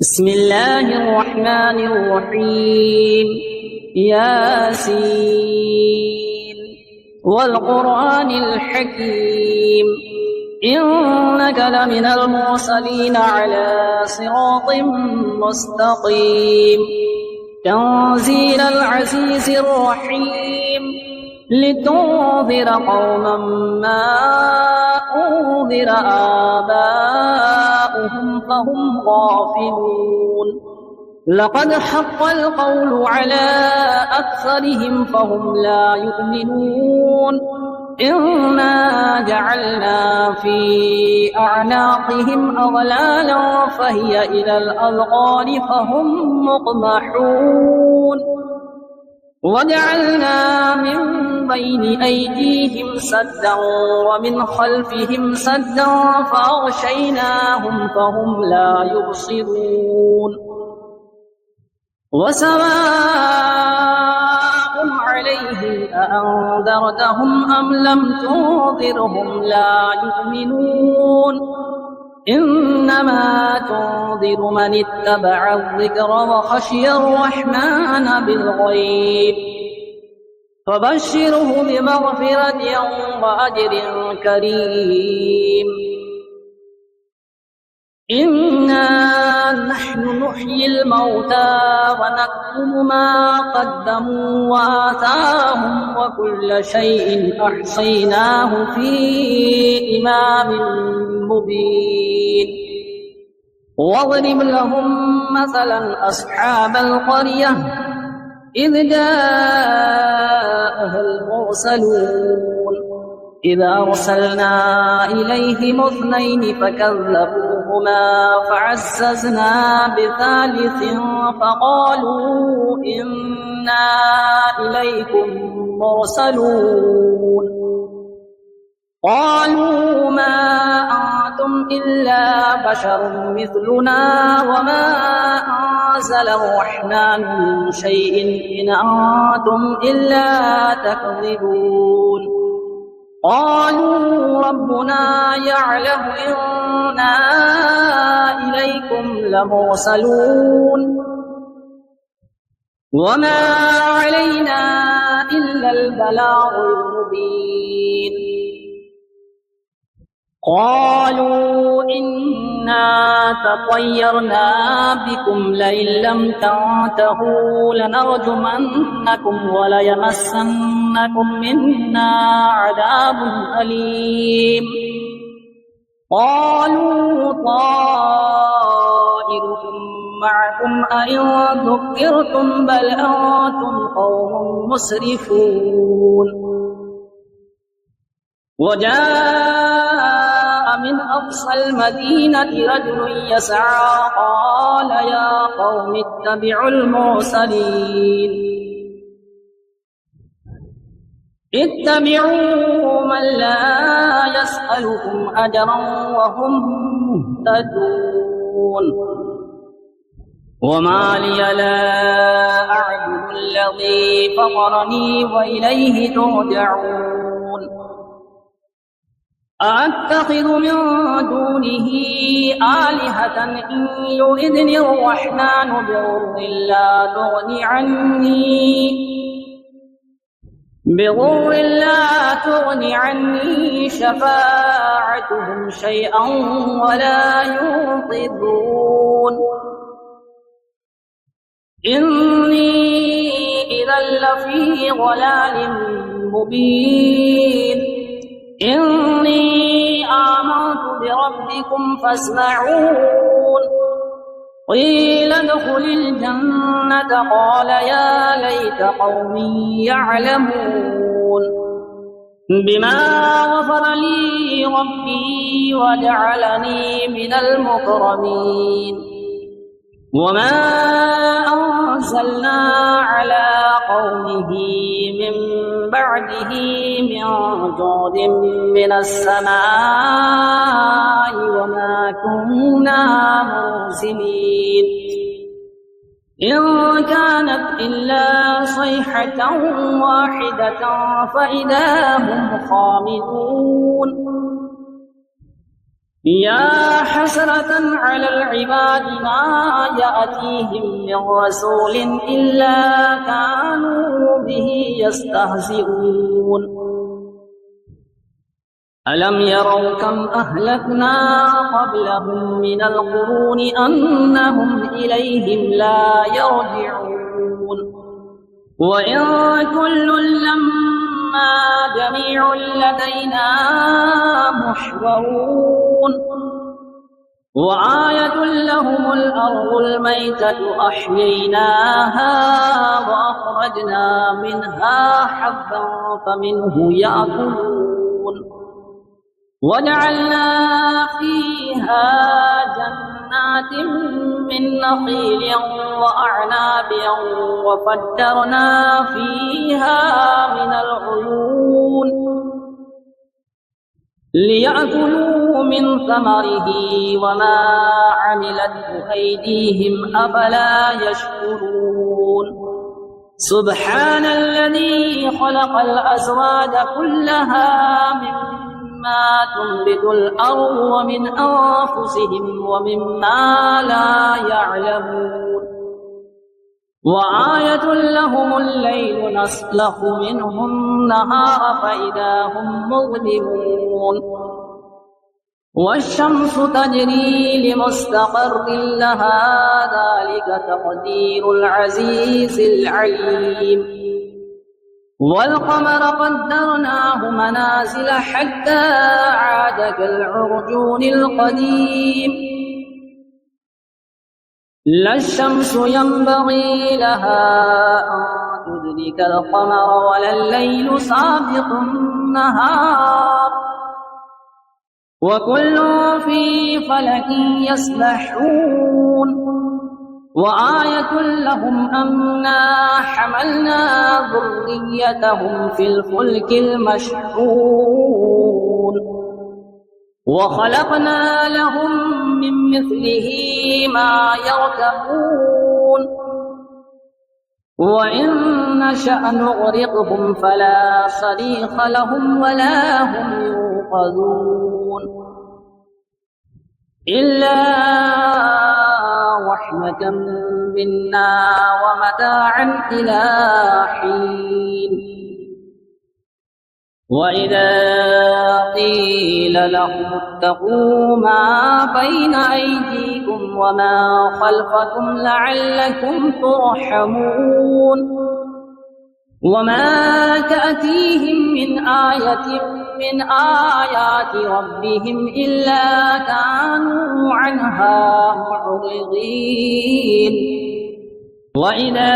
بسم الله الرحمن الرحيم. ياسين والقرآن الحكيم إنك لمن المرسلين على صراط مستقيم تنزيل العزيز الرحيم لتنذر قوما ما أنذر آباؤهم فهم غافلون لقد حق القول على أكثرهم فهم لا يؤمنون إنا جعلنا في أعناقهم أغلالا فهي إلى الأذقان فهم مقمحون وجعلنا من بين أيديهم سدا ومن خلفهم سدا فأغشيناهم فهم لا يبصرون وسواء عليهم أأنذرتهم أم لم تنذرهم لا يؤمنون إنما تنذر من اتبع الذكر وخشي الرحمن بالغيب فبشره بمغفرة وأجر كريم إنا نحن نحيي الموتى ونكتب ما قدموا وآثارهم وكل شيء أحصيناه في إمام مبين واضرب لهم مثلا أصحاب القرية إذ جاءها المرسلون إذ أرسلنا إليهم اثنين فكذبوهما فعززنا بثالث فقالوا إنا إليكم مرسلون قالوا ما أنتم إلا بشر مثلنا وما أنزل الرحمن من شيء إن أنتم إلا تكذبون قالوا ربنا يعلم إنا إليكم لمرسلون وما علينا إلا البلاغ المبين قالوا إنا تطيرنا بكم لئن لم تنتهوا لنرجمنكم وليمسنكم منا عذاب أليم قالوا طائركم معكم أئن ذكرتم بل أنتم قوم مسرفون وجاء من أقصى المدينة رجل يسعى قال يا قوم اتبعوا المرسلين اتبعوا من لا يسألكم أجرا وهم مهتدون وما لي لا أعبد الذي فطرني وإليه ترجعون أأتخذ من دونه آلهة إن يردني الرحمن بضر لا تغني عني شفاعتهم شيئا ولا ينقذون إني إذا لفي ضلال مبين إني آمنت بربكم فاسمعون قيل ادخل الجنة قال يا ليت قومي يعلمون بما غفر لي ربي وجعلني من المكرمين وما أنزلنا على قومه من بعده من جود من السماء وما كنا منزلين إن كانت إلا صيحة واحدة فإذا هم خامدون يا حسرة على العباد ما يأتيهم من رسول إلا كانوا به يستهزئون ألم يروا كم أهلكنا قبلهم من القرون أنهم إليهم لا يرجعون وإن كل لما جميع لدينا محضرون وآية لهم الأرض الميتة أحييناها وأخرجنا منها حبا فمنه يأكلون وجعلنا فيها جنات من نخيل وأعناب وفجرنا فيها من العيون ليأكلوا من ثمره وما عملته أيديهم أفلا يشكرون سبحان الذي خلق الأزواج كلها مما تنبت الأرض ومن أنفسهم ومما لا يعلمون وآية لهم الليل نسلخ منه النهار فإذا هم مظلمون والشمس تجري لمستقر لها ذلك تقدير العزيز العليم والقمر قدرناه منازل حتى عاد كالعرجون القديم لا الشمس ينبغي لها أن تدرك القمر ولا الليل سابق النهار وكل في فلك يسبحون وآية لهم أنا حملنا ذريتهم في الفلك المشحون وخلقنا لهم من مثله ما يركبون وإن نشأ نغرقهم فلا صريخ لهم ولا هم ينقذون إلا رحمة منا ومتاعا إلى حين وإذا قيل لهم اتقوا ما بين أيديكم وما خلفكم لعلكم ترحمون وما تأتيهم من آية من آيات ربهم إلا كانوا عنها معرضين وإذا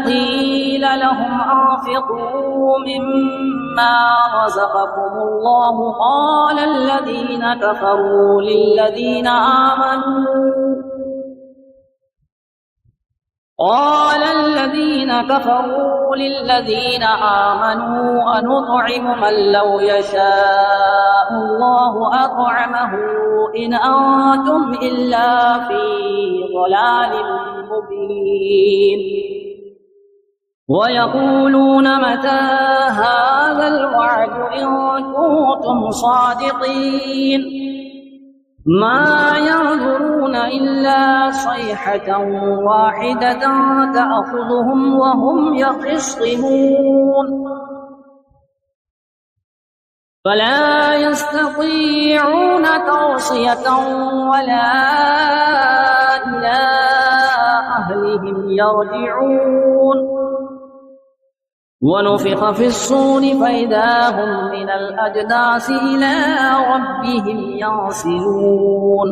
قيل لهم أنفقوا مما رزقكم الله قال الذين كفروا للذين آمنوا أنطعم من لو يشاء الله أطعمه إن أنتم إلا في ضلال مبين ويقولون متى هذا الوعد إن كنتم صادقين ما ينظرون إلا صيحة واحدة تأخذهم وهم يخصمون فلا يستطيعون توصية ولا إلى أهلهم يرجعون ونفخ في الصور فإذا هم من الأجداث إلى ربهم ينسلون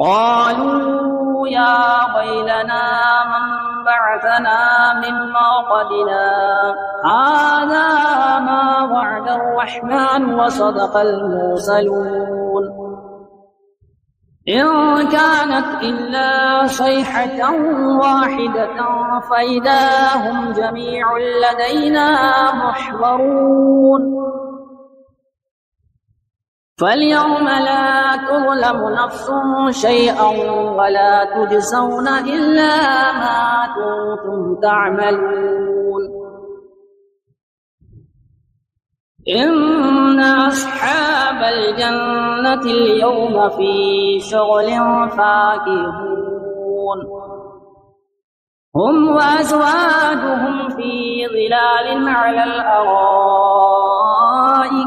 قالوا يا ويلنا من بعثنا من مرقدنا هذا ما وعد الرحمن وصدق المرسلون إن كانت إلا صيحة واحدة فإذا هم جميع لدينا محضرون فاليوم لا تظلم نفس شيئا ولا تجزون إلا ما كنتم تعملون إن أصحاب الجنة اليوم في شغل فاكهون هم وأزواجهم في ظلال على الأرائك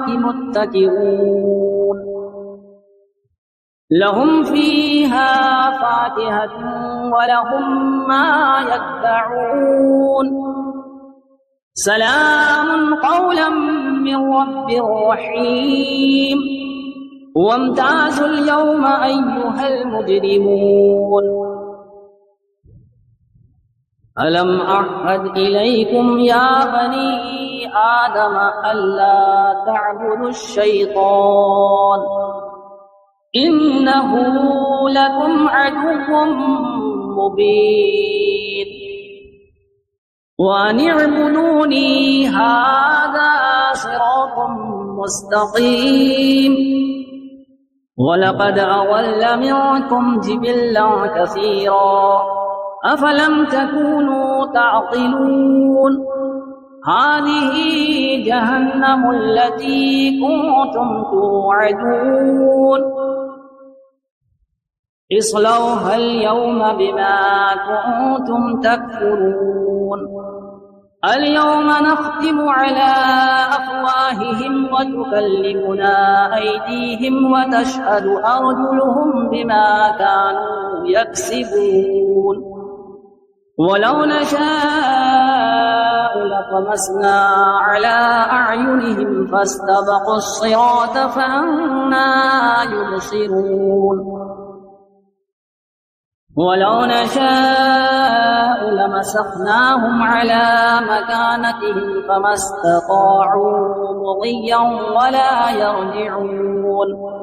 متكئون لهم فيها فاكهة ولهم ما يدعون سلام قولا من رب رحيم وامتازوا اليوم أيها المجرمون ألم أعهد إليكم يا بني آدم ألا تعبدوا الشيطان إنه لكم عدو مبين وأن اعبدوني هذا صراط مستقيم ولقد أضل منكم جبلا كثيرا أفلم تكونوا تعقلون هذه جهنم التي كنتم توعدون اصلوها اليوم بما كنتم تكفرون اليوم نختم على أفواههم وتكلمنا أيديهم وتشهد أرجلهم بما كانوا يكسبون ولو نشاء لطمسنا على أعينهم فاستبقوا الصراط فأنى يبصرون ولو نشاء لمسخناهم على مكانتهم فما استطاعوا مضيا ولا يرجعون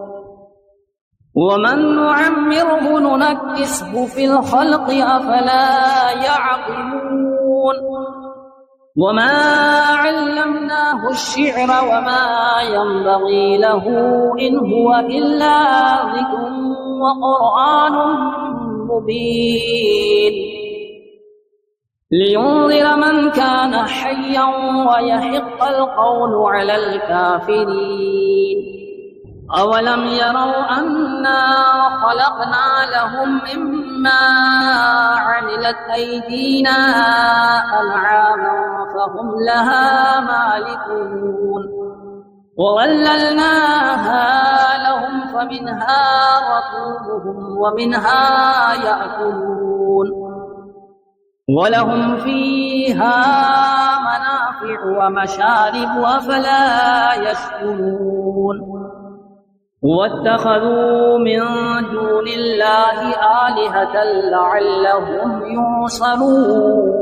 ومن نعمره ننكسه في الخلق أفلا يعقلون وما علمناه الشعر وما ينبغي له إن هو إلا ذكر وقرآن مبين لينذر من كان حيا ويحق القول على الكافرين أولم يروا أنا خلقنا لهم مما عملت أيدينا أنعاما فهم لها مالكون وظللناها لهم فمنها ركوبهم ومنها يأكلون ولهم فيها منافع ومشارب أفلا يشكرون واتخذوا من دون الله آلهة لعلهم ينصرون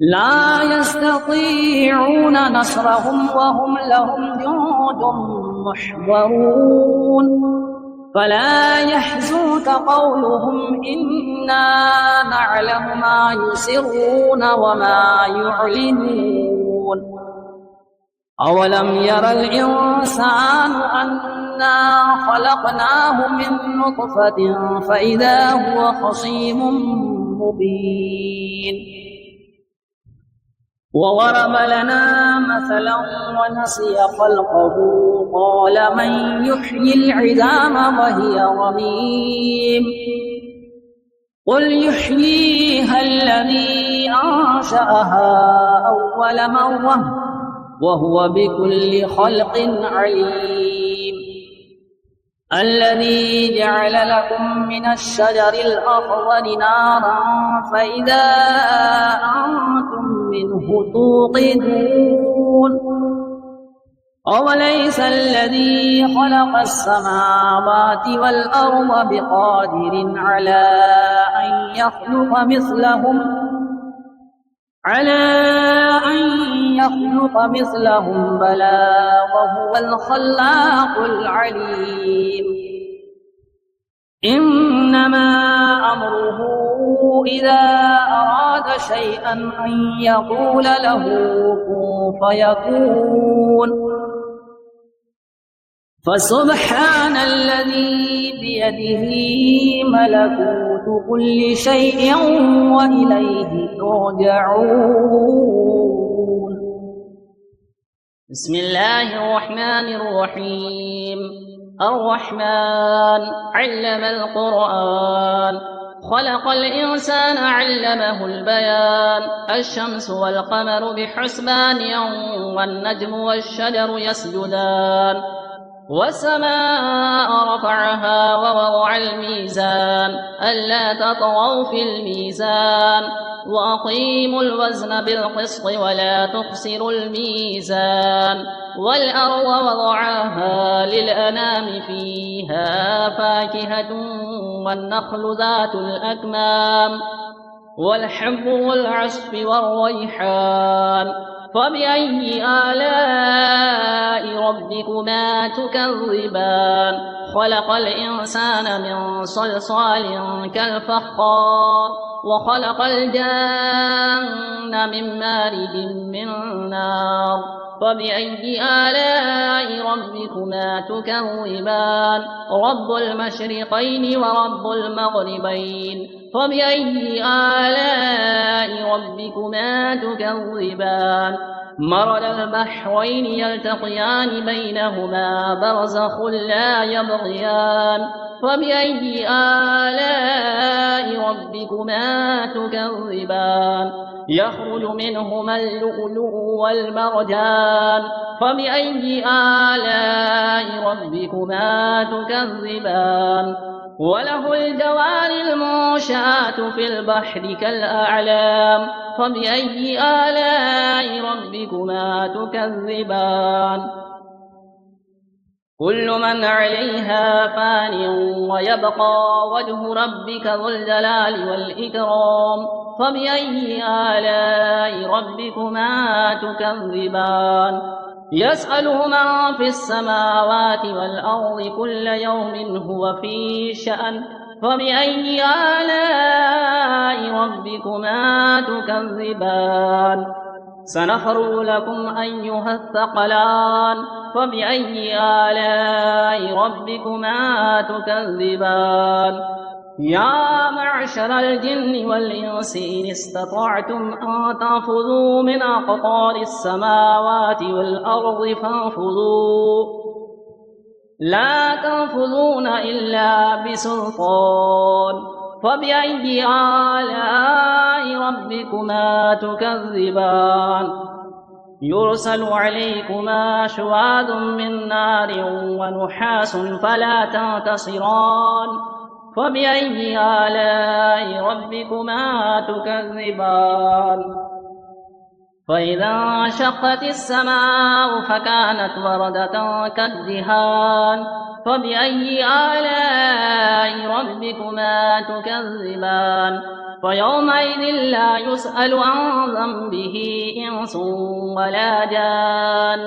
لا يستطيعون نصرهم وهم لهم جند محضرون فلا يحزنك قولهم إنا نعلم ما يسرون وما يعلنون أولم ير الإنسان أنا خلقناه من نطفة فإذا هو خصيم مبين وضرب لنا مثلا ونسي خلقه قال من يحيي العظام وهي رميم قل يحييها الذي أنشأها أول مرة وهو بكل خلق عليم الذي جعل لكم من الشجر الأخضر نارا فإذا أنتم منه توقدون أوليس الذي خلق السماوات والأرض بقادر على أن يخلق مثلهم بلى وهو الخلاق العليم إنما أمره إذا أراد شيئا أن يقول له كن فيكون فسبحان الذي بيده ملكوت كل شيء وإليه ترجعون بسم الله الرحمن الرحيم. الرحمن علم القرآن، خلق الإنسان علمه البيان. الشمس والقمر بحسبان والنجم والشجر يسجدان. والسماء رفعها ووضع الميزان ألا تطغوا في الميزان وأقيموا الوزن بالقسط ولا تخسروا الميزان. والأرض وضعها للأنام فيها فاكهة والنخل ذات الأكمام والحب والعصف والريحان. فبأي آلاء ربكما تكذبان؟ خلق الإنسان من صلصال كالفخار وخلق الجن من مارج من نار. فبأي آلاء ربكما تكذبان؟ رب المشرقين ورب المغربين. فبأي آلاء ربكما تكذبان؟ مرج البحرين يلتقيان بينهما برزخ لا يبغيان. فبأي آلاء ربكما تكذبان؟ يخرج منهما اللؤلؤ والمرجان. فبأي آلاء ربكما تكذبان؟ وله الجوار المنشآت في البحر كالأعلام. فبأي آلاء ربكما تكذبان؟ كل من عليها فان ويبقى وجه ربك ذو الجلال والإكرام. فبأي آلاء ربكما تكذبان؟ يسأله من في السماوات والأرض كل يوم هو في شأن. فبأي آلاء ربكما تكذبان؟ سنفرغ لكم أيها الثقلان. فبأي آلاء ربكما تكذبان؟ يا معشر الجن والإنس إن استطعتم أن تنفذوا من أقطار السماوات والأرض فانفذوا، لا تنفذون إلا بسلطان. فبأي آلاء ربكما تكذبان؟ يرسل عليكما شواظ من نار ونحاس فلا تنتصران. فبأي آلاء ربكما تكذبان؟ فإذا انشقت السماء فكانت وردة كالدهان. فبأي آلاء ربكما تكذبان؟ فيومئذ لا يسأل عن ذنبه إنس ولا جان.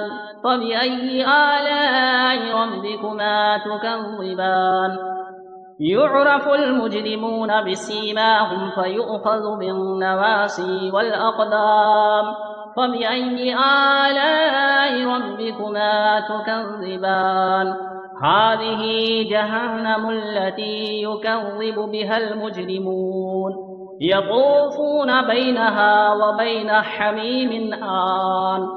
فبأي آلاء ربكما تكذبان؟ يعرف المجرمون بسيماهم فيؤخذ بالنواصي والأقدام. فبأي آلاء ربكما تكذبان؟ هذه جهنم التي يكذب بها المجرمون يطوفون بينها وبين حميم آن.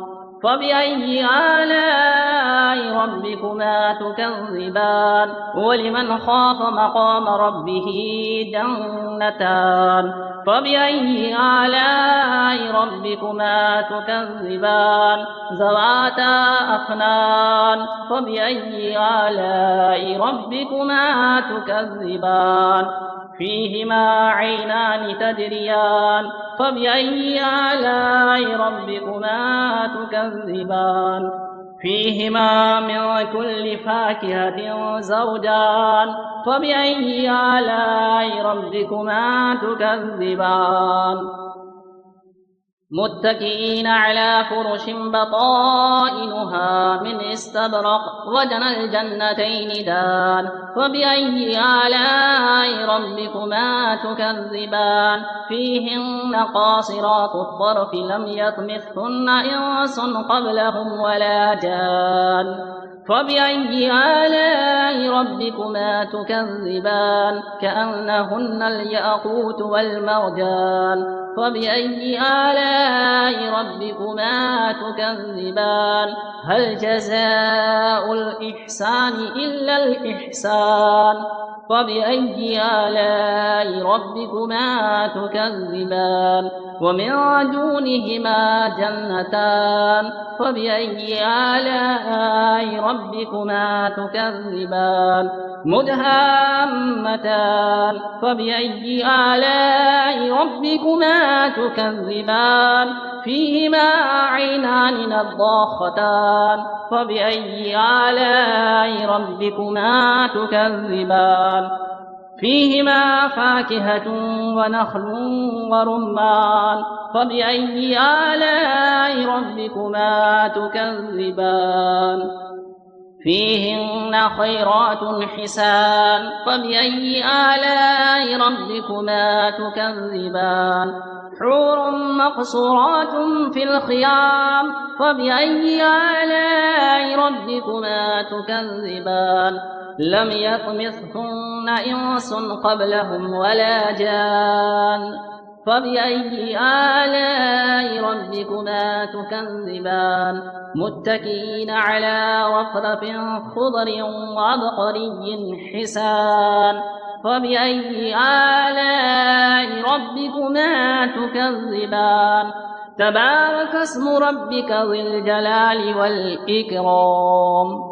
فبأي آلاء ربكما تكذبان؟ ولمن خاف مقام ربه جنتان. فبأي آلاء ربكما تكذبان؟ ذواتا أفنان. فبأي آلاء ربكما تكذبان؟ فيهما عينان تجريان. فبأي آلاء ربكما تكذبان؟ فيهما من كل فاكهة زوجان. فبأي آلاء ربكما تكذبان؟ متكئين على فرش بطائنها من استبرق وجنى الجنتين دان. فبأي آلاء ربكما تكذبان؟ فيهن قاصرات الطرف لم يطمثهن إنس قبلهم ولا جان. فبأي آلاء ربكما تكذبان كأنهن الياقوت والمرجان فبأي آلاء ربكما تكذبان هل جزاء الإحسان إلا الإحسان فبأي آلاء ربكما تكذبان ومن دونهما جنتان فبأي آلاء ربكما تكذبان مدهامتان فبأي آلاء ربكما تكذبان فيهما عينان نضاختان فبأي آلاء ربكما تكذبان فيهما فاكهة ونخل ورمان فبأي آلاء ربكما تكذبان فيهن خيرات حسان فبأي آلاء ربكما تكذبان حور مقصورات في الخيام فبأي آلاء ربكما تكذبان لم يطمثهن إنس قبلهم ولا جان فبأي آلاء ربكما تكذبان متكئين على رفرف خضر وعبقري حسان فبأي آلاء ربكما تكذبان تبارك اسم ربك ذي الجلال والإكرام